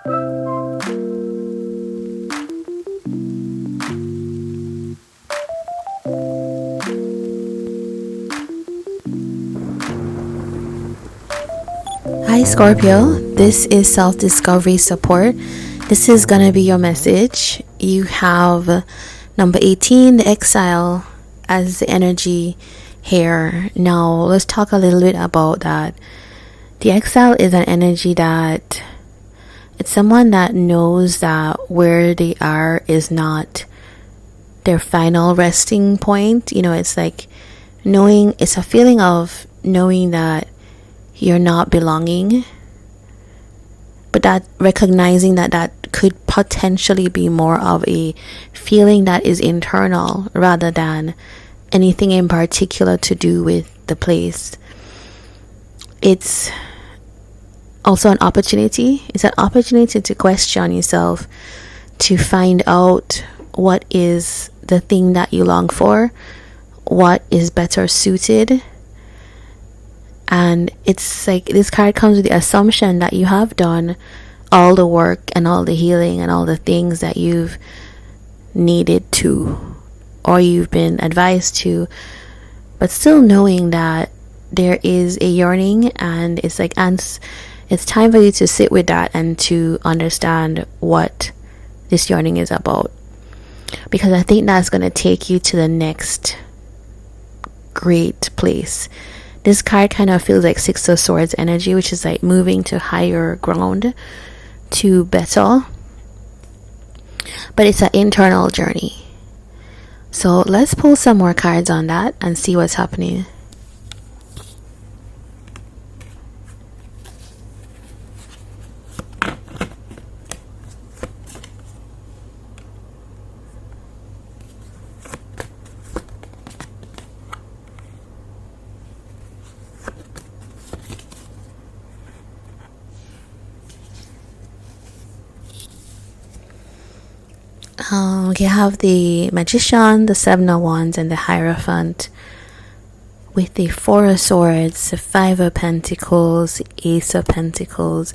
Hi Scorpio, this is self-discovery support. This is gonna be your message. You have number 18, the exile, as the energy here. Now let's talk a little bit about that. The exile is an energy that it's someone that knows that where they are is not their final resting point. You know, it's like knowing, it's a feeling of knowing that you're not belonging, but that recognizing that that could potentially be more of a feeling that is internal rather than anything in particular to do with the place. It's also an opportunity. It's an opportunity to question yourself, to find out what is the thing that you long for, what is better suited. And it's like this card comes with the assumption that you have done all the work and all the healing and all the things that you've needed to, or you've been advised to, but still knowing that there is a yearning, and it's like, and it's time for you to sit with that and to understand what this yearning is about, because I think that's going to take you to the next great place. This card kind of feels like Six of Swords energy, which is like moving to higher ground, to better. But it's an internal journey. So let's pull some more cards on that and see what's happening. You have the Magician, the Seven of Wands, and the Hierophant, with the Four of Swords, the Five of Pentacles, Ace of Pentacles.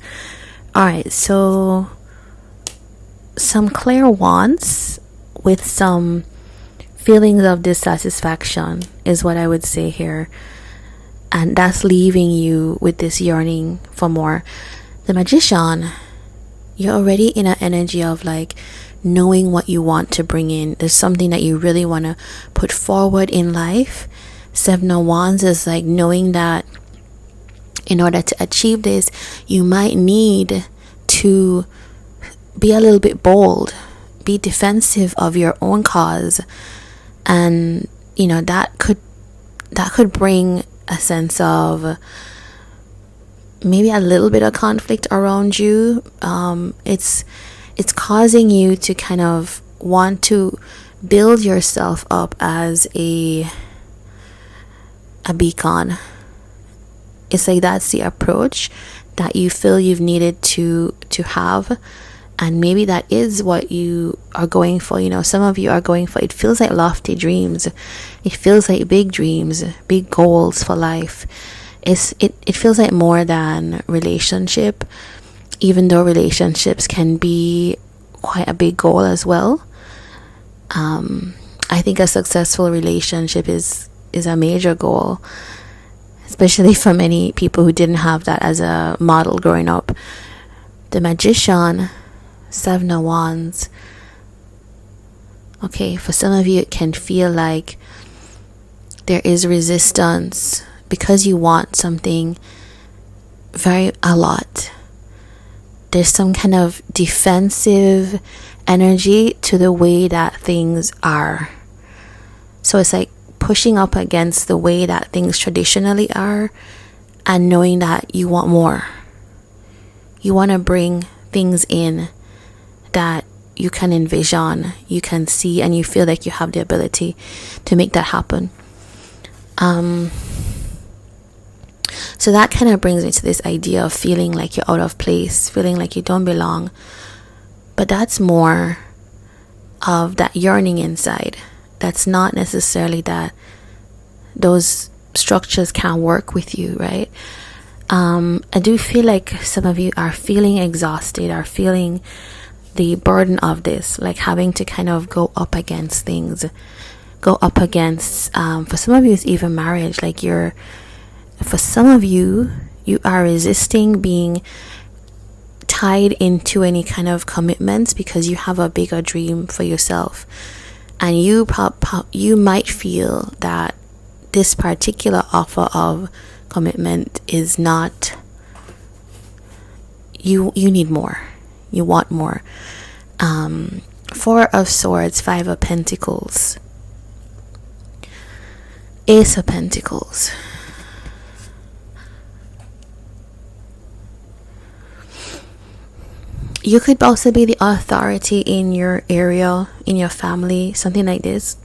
Alright, so some clear wants with some feelings of dissatisfaction is what I would say here. And that's leaving you with this yearning for more. The Magician, you're already in an energy of like knowing what you want to bring in. There's something that you really want to put forward in life. Seven of Wands is like knowing that in order to achieve this, you might need to be a little bit bold, be defensive of your own cause, and you know that could bring a sense of maybe a little bit of conflict around you. It's causing you to kind of want to build yourself up as a beacon. It's like that's the approach that you feel you've needed to have, and maybe that is what you are going for. You know, some of you are going for, it feels like lofty dreams, it feels like big dreams, big goals for life. It feels like more than relationship, even though relationships can be quite a big goal as well. I think a successful relationship is a major goal, especially for many people who didn't have that as a model growing up. The Magician, Seven of Wands. Okay, for some of you it can feel like there is resistance because you want something a lot. There's some kind of defensive energy to the way that things are. So it's like pushing up against the way that things traditionally are, and knowing that you want more. You want to bring things in that you can envision, you can see, and you feel like you have the ability to make that happen. So that kind of brings me to this idea of feeling like you're out of place, feeling like you don't belong. But that's more of that yearning inside. That's not necessarily that those structures can't work with you, right? I do feel like some of you are feeling exhausted, are feeling the burden of this, like having to kind of go up against things, go up against, for some of you it's even marriage. Like for some of you, you are resisting being tied into any kind of commitments because you have a bigger dream for yourself, and you might feel that this particular offer of commitment is not, you need more, you want more. Four of Swords, Five of Pentacles, Ace of Pentacles. You could also be the authority in your area, in your family, something like this,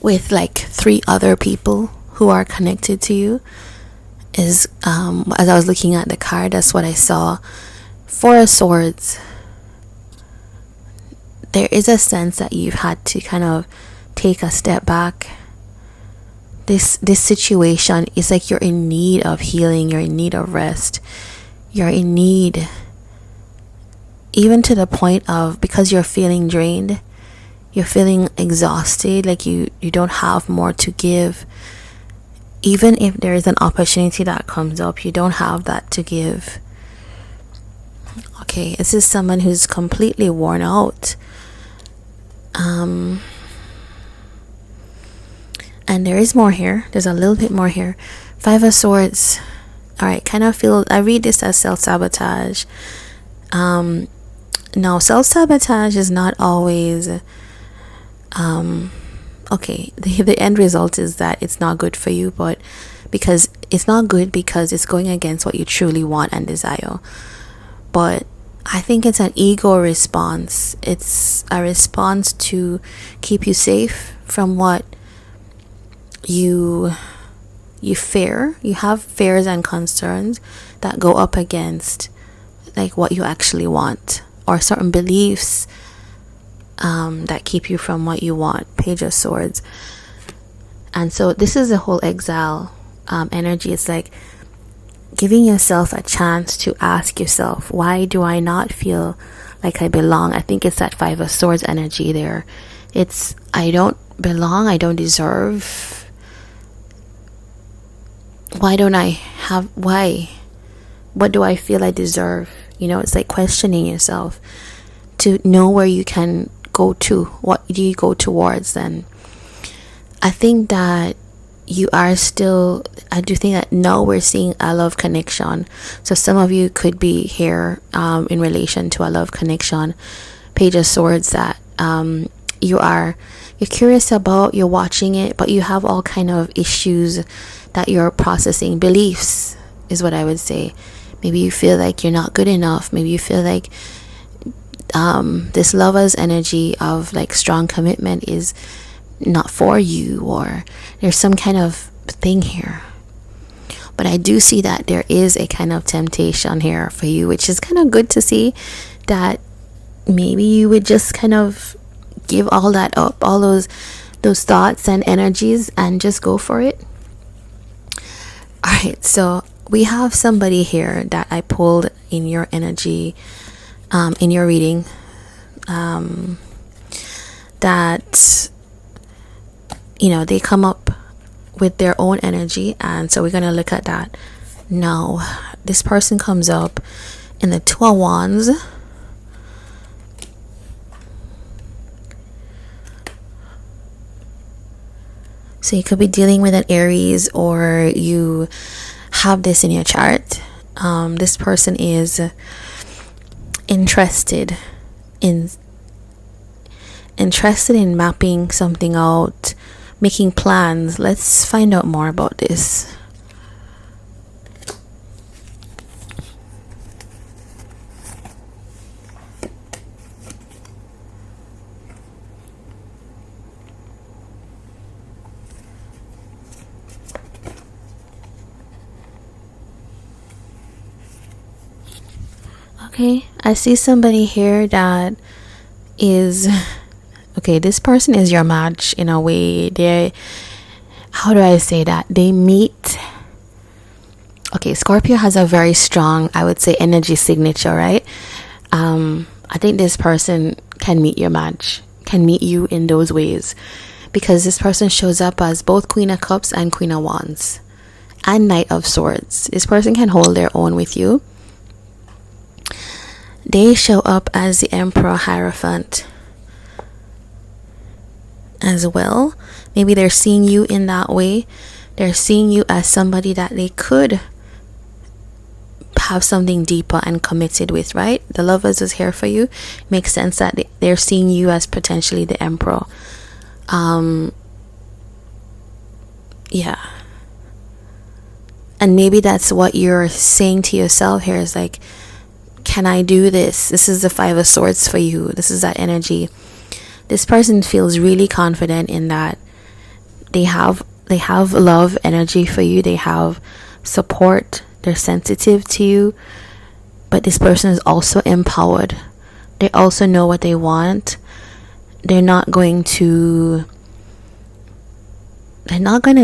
with like 3 other people who are connected to you. Is as I was looking at the card, that's what I saw. Four of Swords. There is a sense that you've had to kind of take a step back. This situation is like you're in need of healing, you're in need of rest, you're in need, even to the point of, because you're feeling drained, you're feeling exhausted, like you don't have more to give. Even if there is an opportunity that comes up, you don't have that to give. Okay, this is someone who's completely worn out. And there is more here. There's a little bit more here. Five of Swords. All right, kind of feel, I read this as self-sabotage. Now, self-sabotage is not always okay, the end result is that it's not good for you, but because it's not good because it's going against what you truly want and desire. But I think it's an ego response. It's a response to keep you safe from what you fear. You have fears and concerns that go up against like what you actually want, or certain beliefs that keep you from what you want. Page of Swords. And so this is the whole exile energy. It's like giving yourself a chance to ask yourself, why do I not feel like I belong? I think it's that Five of Swords energy there. It's, I don't belong, I don't deserve. Why don't I have, why? What do I feel I deserve? You know, it's like questioning yourself to know where you can go to. What do you go towards then? I think that you are still, I do think that now we're seeing a love connection. So some of you could be here in relation to a love connection. Page of Swords, that you're curious about, you're watching it, but you have all kind of issues that you're processing. Beliefs is what I would say. Maybe you feel like you're not good enough. Maybe you feel like this lover's energy of like strong commitment is not for you, or there's some kind of thing here. But I do see that there is a kind of temptation here for you, which is kind of good to see, that maybe you would just kind of give all that up, all those thoughts and energies, and just go for it. All right, so we have somebody here that I pulled in your energy, in your reading, that, you know, they come up with their own energy, and so we're going to look at that now. This person comes up in the Two of Wands. So you could be dealing with an Aries, or you have this in your chart. This person is interested in mapping something out, making plans. Let's find out more about this. Okay, I see somebody here that is, okay, this person is your match in a way. They, how do I say that? They meet Okay, Scorpio has a very strong, I would say, energy signature, right? I think this person can meet your match, can meet you in those ways, because this person shows up as both Queen of Cups and Queen of Wands and Knight of Swords. This person can hold their own with you. They show up as the Emperor Hierophant as well. Maybe they're seeing you in that way. They're seeing you as somebody that they could have something deeper and committed with, right? The Lovers is here for you. Makes sense that they're seeing you as potentially the Emperor. Yeah. And maybe that's what you're saying to yourself here, is like, can I do this? This is the Five of Swords for you. This is that energy. This person feels really confident in that they have love energy for you. They have support. They're sensitive to you. But this person is also empowered. They also know what they want. They're not going to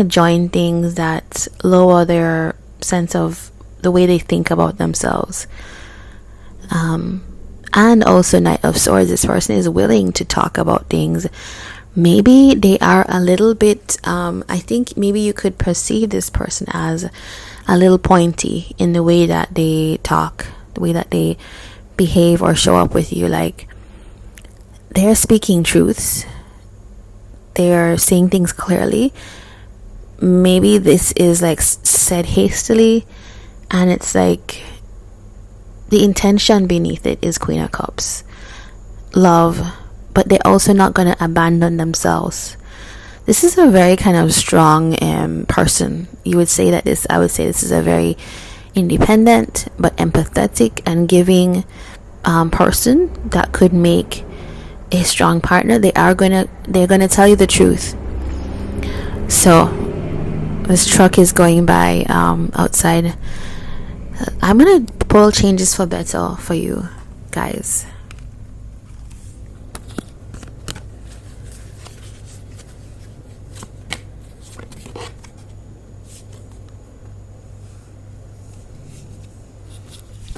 join things that lower their sense of the way they think about themselves. And also Knight of Swords, this person is willing to talk about things. Maybe they are a little bit, I think maybe you could perceive this person as a little pointy in the way that they talk, the way that they behave or show up with you. Like, they're speaking truths. They're saying things clearly. Maybe this is like said hastily, and it's like the intention beneath it is Queen of Cups, love, but they're also not going to abandon themselves. This is a very kind of strong person. I would say this is a very independent but empathetic and giving person that could make a strong partner. They're gonna tell you the truth. So this truck is going by outside. I'm gonna pull changes for better for you guys.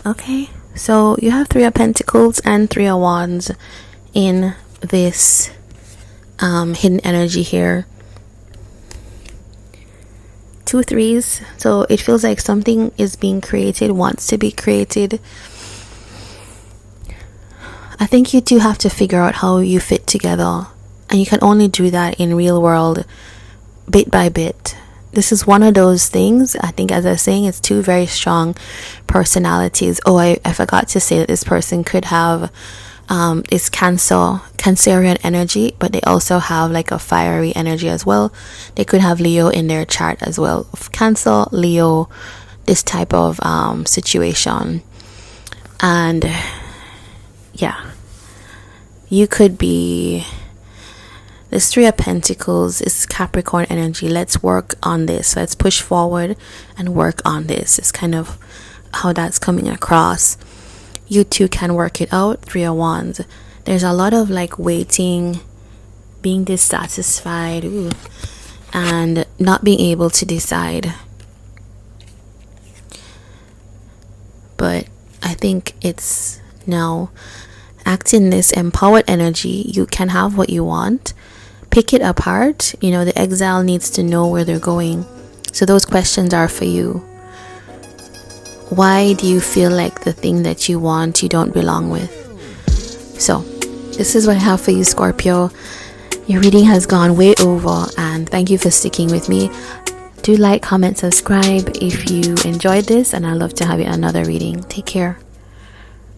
Okay, so you have Three of Pentacles and Three of Wands in this hidden energy here. 2 threes, so it feels like something is being created, wants to be created. I think you two have to figure out how you fit together, and you can only do that in real world, bit by bit. This is one of those things. I think, as I was saying, it's two very strong personalities. Oh, I forgot to say that this person could have is Cancerian energy, but they also have like a fiery energy as well. They could have Leo in their chart as well. Cancer, Leo, this type of situation. And yeah, you could be, this Three of Pentacles is Capricorn energy. Let's work on this. Let's push forward and work on this. It's kind of how that's coming across. You two can work it out. Three of Wands. There's a lot of like waiting, being dissatisfied, and not being able to decide. But I think it's now acting this empowered energy. You can have what you want. Pick it apart. You know, the exile needs to know where they're going. So those questions are for you. Why do you feel like the thing that you want you don't belong with? So this is what I have for you, Scorpio. Your reading has gone way over, and thank you for sticking with me. Do like, comment, subscribe if you enjoyed this, and I'd love to have you another reading. Take care.